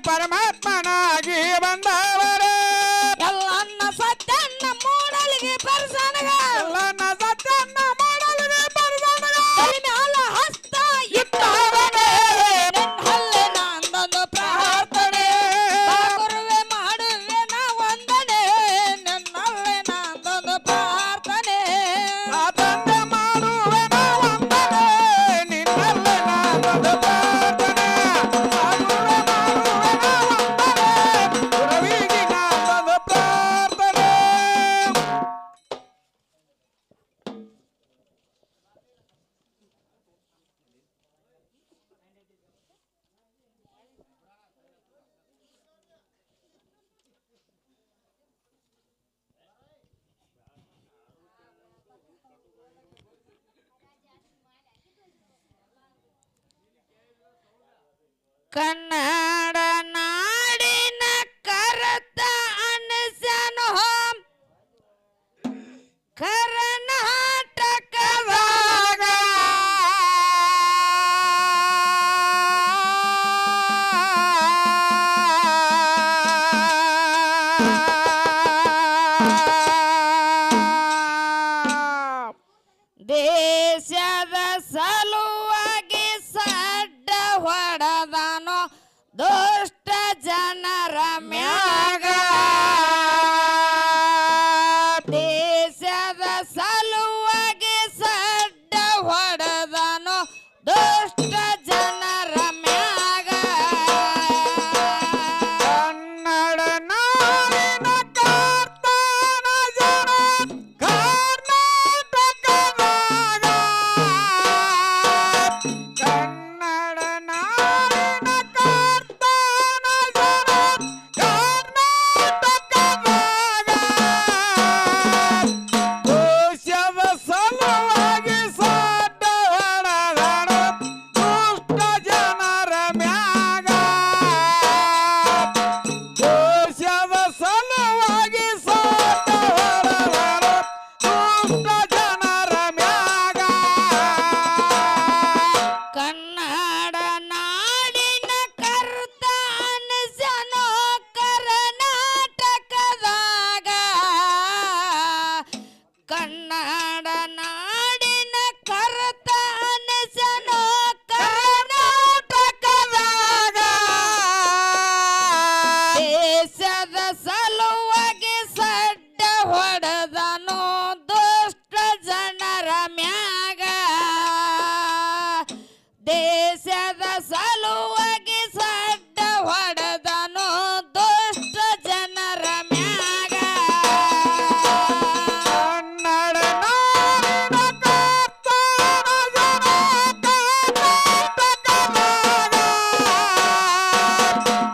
ಪರಮಾತ್ಮನಾಗಿ ಬಂದವರೇ ಎಲ್ಲನ್ನ ಸತ್ಯನ್ನ ಮೂಡಲಿಗೆ ಪರಸನಗ ಎಲ್ಲನ್ನ ಸತ್ಯನ್ನ ಮಾಡಲಿಗೆ ಪರಸನಗ ತಲೆ ಮ್ಯಾಲ ಹಸ್ತ ಇಟ್ಟವನೇ ನಿನ್ನಲ್ಲೇ ನಂದೊಂದು ಪ್ರಾರ್ಥನೆ ಗುರುವೆ ಮಾಡುವೆ ನಾ ವಂದನೆ ನಿನ್ನಲ್ಲೇ ನಂದೊಂದು ಪ್ರಾರ್ಥನೆ ತಂದೆ ಮಾಡುವೆ ನಾ ವಂದನೆ ನಿನ್ನಲ್ಲೇ ನಾನೊಂದು ಪ್ರಾರ್ಥನೆ ಗುರುವೆ ಮಾಡುವೆ ನಾ ವಂದನೆ ಗುರುವಿಗೆ ನಾನೊಂದು ಪ್ರಾರ್ಥನೆ ಕನ್ನಡ ನಾಡಿನ ಕರತ ಅನಸನು ಕರ್ನಾಟಕದಾಗ ದೇಶದ ಸಲುವಾಗಿ ಸಡ್ಡ ಹೊಡೆದನು ದುಷ್ಟ ಜನರ ಮ್ಯಾಗ ದೇಶದ ಸಲುವಾಗಿ ಸಡ್ಡ ಹೊಡೆದನು ದುಷ್ಟ ಜನರ ಮ್ಯಾಗ ಕನ್ನಡ ನಾಡಿನ ಕರ್ತನ ಜನ ಕರ್ನಾಟಕದಾಗ ಕನ್ನಡ ನಾಡಿನ ಕರ್ತನ ಜನ ಕರ್ನಾಟಕದಾಗ ದೇಶದ ಸಲುವಾಗಿ ಸಡ್ಡ ಹೊಡೆದನು ದುಷ್ಟ ಜನರ ಮ್ಯಾಗ ದೇಶದ ಸಲುವಾಗಿ ಸಡ್ಡ ಹೊಡೆದನು ದುಷ್ಟ ಜನರ ಮ್ಯಾಗ ಕನ್ನಡ ನಾಡಿನ ಕರ್ತ ಅನಸನು ಕರ್ನಾಟಕದಾಗ ಕನ್ನಡ ನಾಡಿನ ಕರ್ತ ಅನಸನು ಕರ್ನಾಟಕದಾಗ ದೇಶದ ಸಲುವಾಗಿ ಸಡ್ಡ ಹೊಡೆದನು ದುಷ್ಟ ಜನರ ಮ್ಯಾಗ ದೇಶದ ಸಲುವಾಗಿ ಸಡ್ಡ ಹೊಡೆದನು ದುಷ್ಟ ಜನರ ಮ್ಯಾಗ ಕನ್ನಡ ನಾಡಿನ ಕರ್ತನ ಜನ ಕರ್ನಾಟಕದಾಗ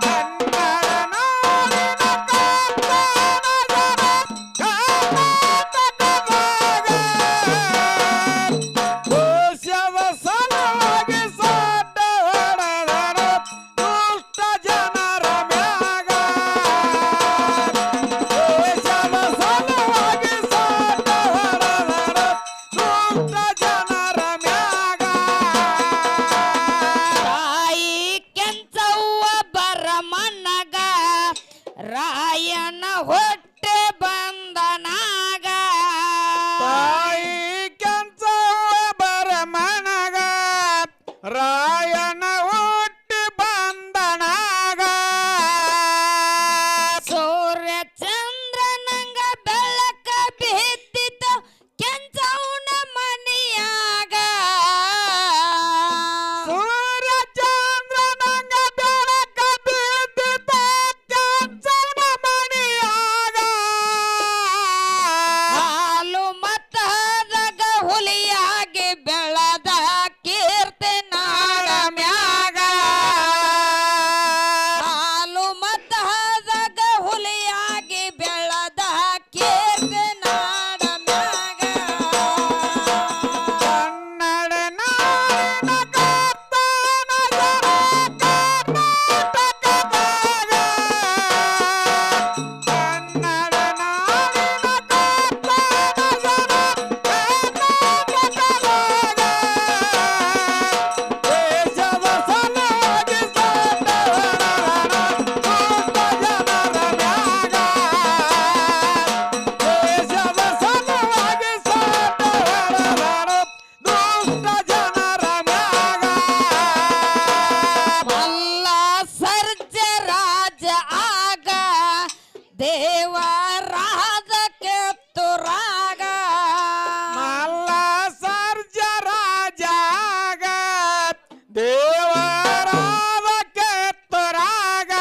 ಕನ್ನಡ ನಾಡಿನ ಕರ್ತನ ಜನ ಕರ್ನಾಟಕದಾಗ ದೇಶದ ಸಲುವಾಗಿ ಸಡ್ಡ ಹೊಡೆದನು ದುಷ್ಟ ಜನರ ಮ್ಯಾಗ ದೇಶದ ಸಲುವಾಗಿ ಸಡ್ಡ ಹೊಡೆದನು ದುಷ್ಟ ಜನರ ಮ್ಯಾಗ ತಾಯಿ ಕೆಂಚವ್ವ ಬರಮನ್ನಗ ರಾಯನ ಹೊಟ್ಟೆ ಬಂದನಾಗ ತಾಯಿ ಕೆಂಚವ್ವ ಬರಮನಗ ರಾಯನ ಹುಟ್ಟಿ ಬಂದನಾಗ ಸೂರ್ಯ ಚಂದ್ರನಂಗ ಬೆಳಕ ಬಿತ್ತಿತು ಕೆಂಚವ್ವನ ಮನೆಯಾಗ ಸೂರ್ಯ ಚಂದ್ರನಂಗ ಬೆಳಕ ಬಿದ್ದಿತ ಕೆಂಚವ್ವನ ಮನೆಯಾಗ ರಾಜ ಆಗ ದೇವರಾದ ಕೆತ್ತುರಾಗ ಮಲ್ಲ ಸರ್ಜ ರಾಜಾಗ ದೇವರಾದ ಕೆತ್ತರಾಗ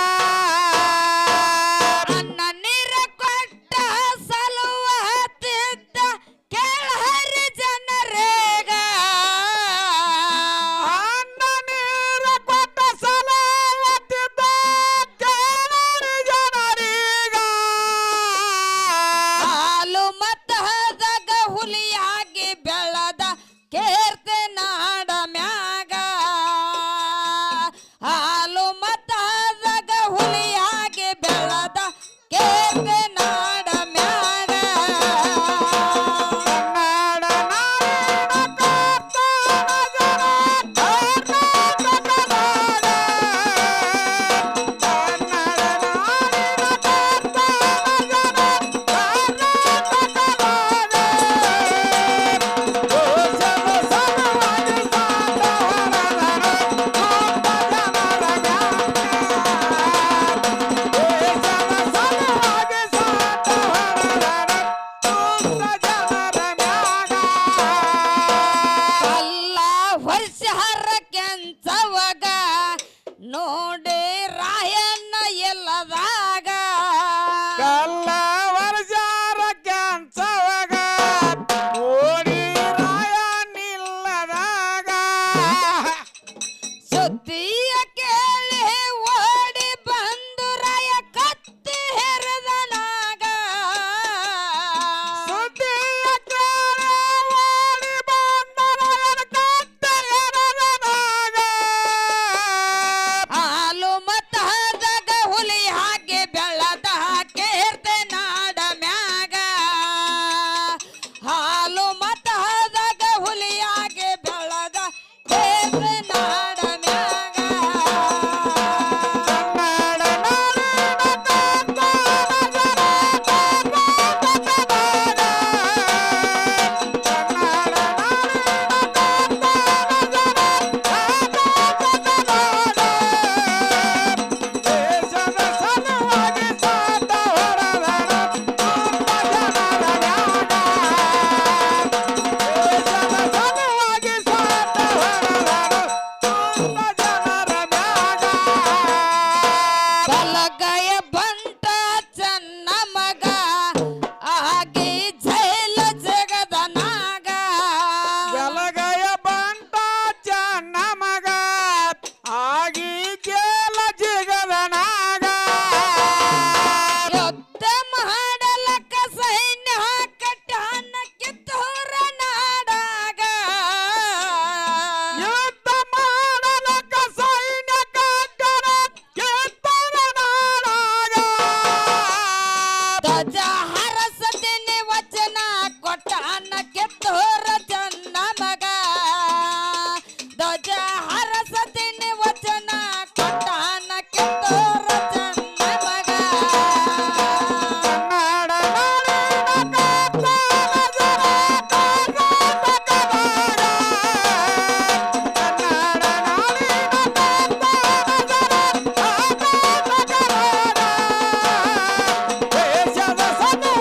ಅನ್ನ ನೀರ ಕೊಟ್ಟ ಸಲುವತ್ತಿದ್ದ ಕೆಳಹರಿ ಜನರೇಗ ಅನ್ನ ನೀರ ಕೊಟ್ಟ ಸಲವತ್ತಿದ್ದ ಕೇಳರಿ ಜನರೀಗ ಹಾಲು ಮತ್ತ ಹದಾಗ ಹುಲಿಯಾಗಿ ಬೆಳೆದ ಕೇರ್ತೆ ನಾಡ ಮ್ಯಾಗ ಹಾಲು ಮತ್ತ ಹದಾಗ ಹುಲಿಯಾಗಿ ಬೆಳೆದ ಕೇರ್ತೆ ನಾಡ ಮ್ಯಾಗ ಕನ್ನಡ ನಾಡಿನ ಕರ್ತನ ಜನ ಕರ್ನಾಟಕದಾಗ. ಕನ್ನಡ ನಾಡಿನ ಕರ್ತನ ಜನ ಕರ್ನಾಟಕದಾಗ. ದೇಶದ ಸಲುವಾಗಿ ಸಾತ ಹೊರದರ ತುಂಬ ಜನರ ಜ್ಞಾನ. ದೇಶದ ಸಲುವಾಗಿ ಸಾತ ಹೊರದರ ತುಂಬ ಜನರ ಮ್ಯಾಗ. ಅಲ್ಲ ವರ್ಷ ಹರಕೆಂಚವಗ ನೋಡಿ ರಾಯಣ್ಣ ಎಲ್ಲದಾಗ ಕಲ್ಲ ವರ್ಷಾರ ಕ್ಯಾನ್ಸವಾಗ ಓಡಿ ರಾಯ ನಿಲ್ಲದಾಗ. ಸುದ್ದಿಯ ಕೇಳಿ ಓಡಿ ಬಂದು ರಾಯ ಕತ್ತಿ ಹೆರದನಾಗ ಸುದ್ದಿಯ ಕೇಳಿ ಓಡಿ ಬಂದ ರಾಯನ ಕತ್ತೆ ಎರೆದನಾಗ. ಹಾಲು ಮತ್ತ ಹದಾಗ ಹುಲಿ ಹಾಗೆ ಬೆಳದ ಕೇರ್ತೆ ನಾಡ ಮ್ಯಾಗ ಹಾಲು ಮತ್ತ ಹದಾಗ ಹುಲಿಯಾಗೆ ಬೆಳದ ಕೇರ್ತೆ ನಾಡ ಮ್ಯಾಗ ಕನ್ನಡ ನಾಡಿನ ಕರ್ತನ ಜನ ಕರ್ನಾಟಕದಾಗ. ಕನ್ನಡ ನಾಡಿನ ಕರ್ತನ ಜನ ಕರ್ನಾಟಕದಾಗ. ದೇಶದ ಸಲುವಾಗಿ ಸಾತ ಹೊರದರ ತುಂಬ ಜನರ ನ್ಯಾಗ. ದೇಶದ ಸಲುವಾಗಿ ಸಾತ ಹೊರದರ ತುಂಬ ಜನರ ನ್ಯಾಗ. ಬಲಗಯ ಬಂಟ ಚನ್ನ ಮಗ ಆಗಿ ಜೈಲ ಜಗದನಾಗ ಗಲಗಯ ಬಂಟ ಚನ್ನ ಮಗ ಆಗಿ ಜೇಲ ಜಿಗದನಾಗ. ಯುದ್ಧ ಮಾಡಲಕ ಸೈನ್ಯ ಕಟ್ಟಾನ ಕಿತ್ತೂರ ನಾಡಾಗ ಯುದ್ಧ ಮಾಡಲಕ ಸೈನ್ಯ ಕಟ್ಟಡ ಕಿತ್ತೂರ ನಾಡಾಗ. ಧ್ವಜ ಹರಸತಿನಿ ವಚನ ಕೊಟ್ಟಾನ ಕಿತ್ತೂರ ಚನ್ನ ಮಗ ಧ್ವಜ ಹರಸತಿನಿ ವಚನ ಕೊಟ್ಟಾನ ಕಿತ್ತೂರ ಚನ್ನ ಮಗ ಕನ್ನಡ ನಾಡಿನ ಕರ್ತನ ಜನ ಕರ್ನಾಟಕದಾಗ. ಕನ್ನಡ ನಾಡಿನ ಕರ್ತನ ಜನ ಕರ್ನಾಟಕದಾಗ. ದೇಶದ ಸಲುವಾಗಿ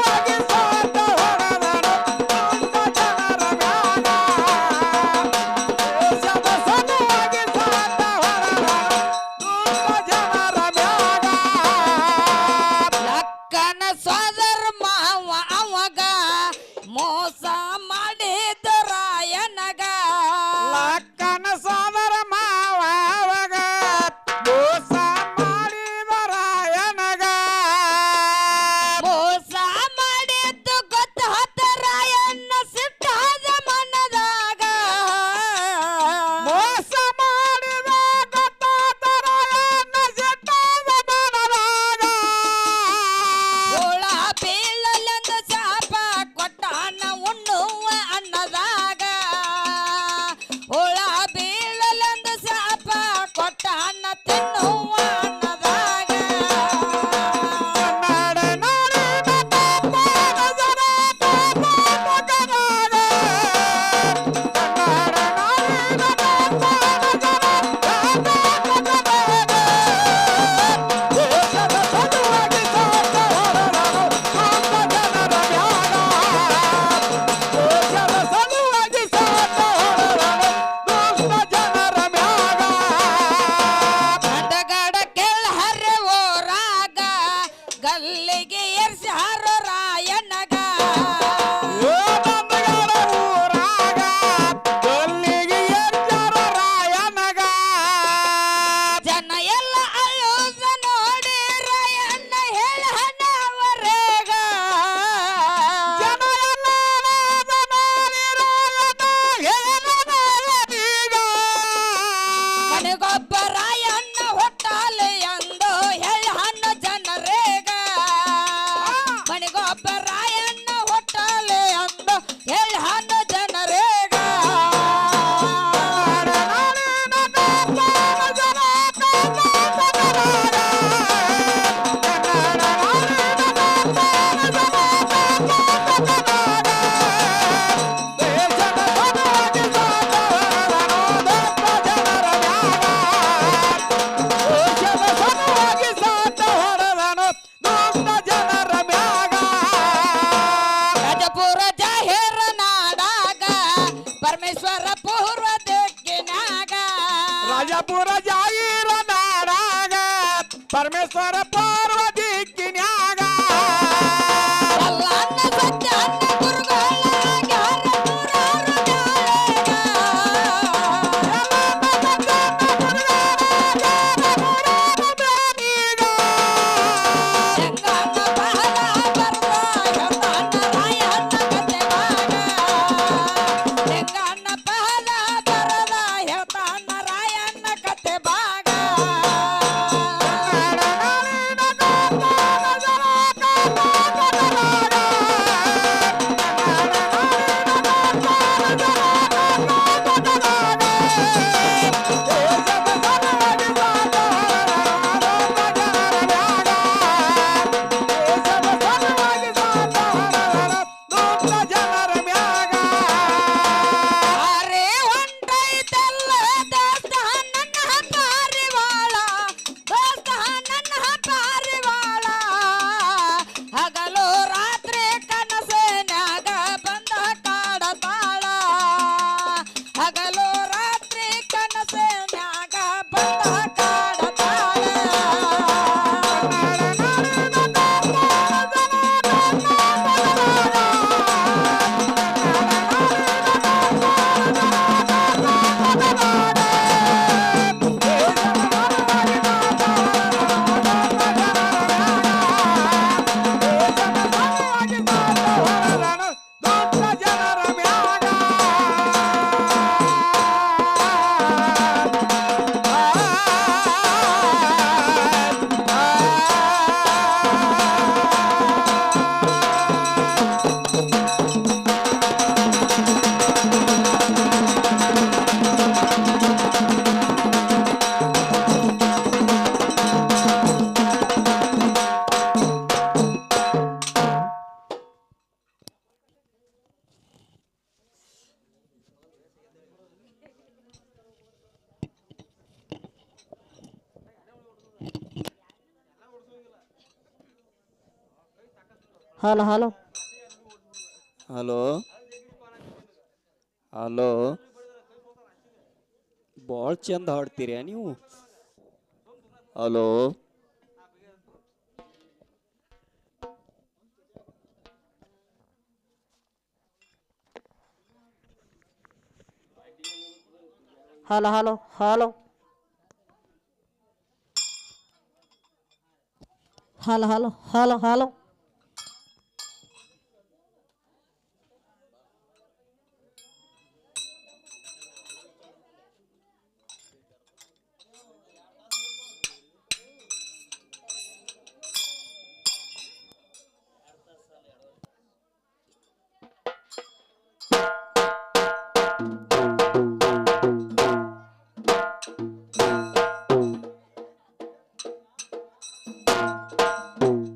ಪರಮೇಶ್ವರ ಪಾರ್ವತಿ ಕಿನ್ಯಾಗ ಎಲ್ಲನ್ನ ಸತ್ಯ ಅನ್ನ ಗುರುಗಳಾಗಿ ಹರಸುರಾರು ಹೆಂಗಣ್ಣ ಪಹಲ ಬರ್ದ ಹೇಳ್ತಾನ ರಾಯಣ್ಣ ಕತೆ ಬಾಗ ಹೆಂಗಣ್ಣ ಪಹಲ ಬರದ ಹೇಳ್ತಾನ ರಾಯಣ್ಣ ಕತೆ ಬಾಗ ಅರೆ ಹೊಂಟೈತಲ್ಲ ದೋಸ್ತ ನನ್ನ ಪಾರಿವಾಳ ದೋಸ್ತ ನನ್ನ ಪಾರಿವಾಳ ಹಗಲು ರಾತ್ರಿ ಕನಸಿನ್ಯಾಗ ಬಂದ ಕಾಡತಾಳ ಹಗಲು ರಾತ್ರಿ ಕನಸಿನ್ಯಾಗ ಬಂದ ಕಾಡತಾಳ ಹಲೋ ಹಲೋ ಹಲೋ ಹಲೋ ಭಾಳ ಚಂದ ಹಾಡ್ತೀರ್ಯಾ ನೀವು hello hello hello hello hello hello hello hello